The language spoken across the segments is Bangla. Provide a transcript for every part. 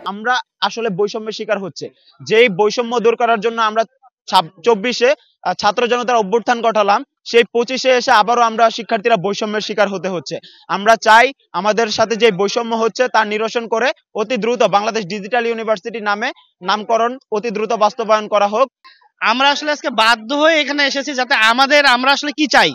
আমরা আসলে বৈষম্যের শিকার হচ্ছে, যেই বৈষম্য দূর করার জন্য আমরা 24-এ ছাত্র জনতার অভ্যুত্থান ঘটালাম, সেই 25-এ এসে আবারও আমরা শিক্ষার্থীরা বৈষম্যের শিকার হতে হচ্ছে। আমরা চাই আমাদের সাথে যে বৈষম্য হচ্ছে তার নিরসন করে অতি দ্রুত বাংলাদেশ ডিজিটাল ইউনিভার্সিটি নামে নামকরণ অতি দ্রুত বাস্তবায়ন করা হোক। আমরা আসলে আজকে বাধ্য হয়ে এখানে এসেছি যাতে আমরা আসলে কি চাই,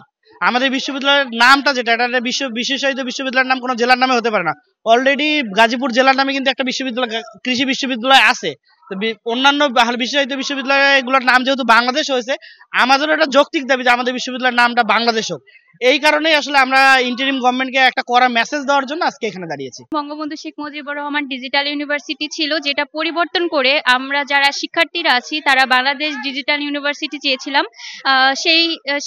আমাদের বিশ্ববিদ্যালয়ের নামটা যেটা, এটা বিশেষায়িত বিশ্ববিদ্যালয়ের নাম কোনো জেলার নামে হতে পারে না। অলরেডি গাজীপুর জেলার নামে কিন্তু একটা বিশ্ববিদ্যালয়, কৃষি বিশ্ববিদ্যালয় আছে। অন্যান্য বিশেষায়িত বিশ্ববিদ্যালয়গুলোর নাম যেহেতু বাংলাদেশ হয়েছে, আমাদেরও একটা যৌক্তিক দাবি যে আমাদের বিশ্ববিদ্যালয়ের নামটা বাংলাদেশ হোক। এই কারণেই আসলে আমরা ইন্টারিম গভর্নমেন্টকে একটা কড়া মেসেজ দেওয়ার জন্য আজকে এখানে দাঁড়িয়েছি। বঙ্গবন্ধু শেখ মুজিবুর রহমান ডিজিটাল ইউনিভার্সিটি ছিল, যেটা পরিবর্তন করে আমরা যারা শিক্ষার্থীরা আছি তারা বাংলাদেশ ডিজিটাল ইউনিভার্সিটি চেয়েছিলাম।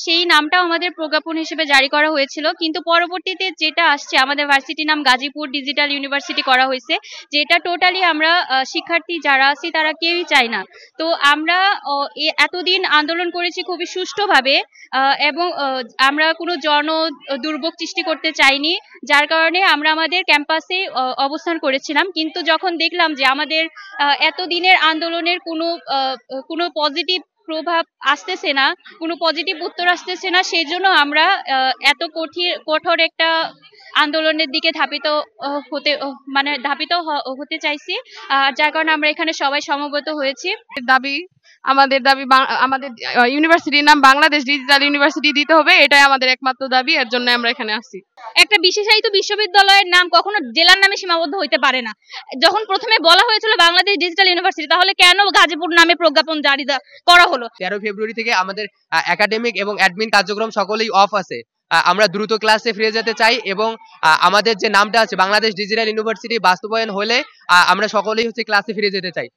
সেই নামটাও আমাদের প্রজ্ঞাপন হিসেবে জারি করা হয়েছিল, কিন্তু পরবর্তীতে যেটা আসছে আমাদের ভার্সিটির নাম গাজীপুর ডিজিটাল ইউনিভার্সিটি করা হয়েছে, যেটা টোটালি আমরা শিক্ষার্থী যারা আছি তারা কেউই চাই না। তো আমরা এতদিন আন্দোলন করেছি খুবই সুষ্ঠুভাবে, এবং আমরা কোনো জন দুর্ভোগ সৃষ্টি করতে চাইনি, যার কারণে আমরা আমাদের ক্যাম্পাসে অবস্থান করেছিলাম। কিন্তু যখন দেখলাম যে আমাদের এতদিনের আন্দোলনের কোনো পজিটিভ প্রভাব আসতেছে না, কোনো পজিটিভ উত্তর আসতেছে না, সেই জন্য আমরা এত কঠোর একটা আন্দোলনের দিকে ধাবিত হতে চাইছি, যার কারণে আমরা এখানে সবাই সমবেত হয়েছি। আমাদের দাবি আমাদের ইউনিভার্সিটির নাম বাংলাদেশ ডিজিটাল ইউনিভার্সিটি দিতে হবে, এটাই আমাদের একমাত্র দাবি। এর জন্য আমরা এখানে আসছি। একটা বিশেষায়িত বিশ্ববিদ্যালয়ের নাম কখনো জেলার নামে সীমাবদ্ধ হইতে পারে না। যখন প্রথমে বলা হয়েছিল বাংলাদেশ ডিজিটাল ইউনিভার্সিটি, তাহলে কেন গাজীপুর নামে প্রজ্ঞাপন জারি করা হলো? 13 ফেব্রুয়ারি থেকে আমাদের একাডেমিক এবং অ্যাডমিন কার্যক্রম সকলেই অফ আছে। আমরা দ্রুত ক্লাসে ফিরে যেতে চাই এবং আমাদের যে নামটা আছে বাংলাদেশ ডিজিটাল ইউনিভার্সিটি বাস্তবায়ন হলে আমরা সকলেই ক্লাসে ফিরে যেতে চাই।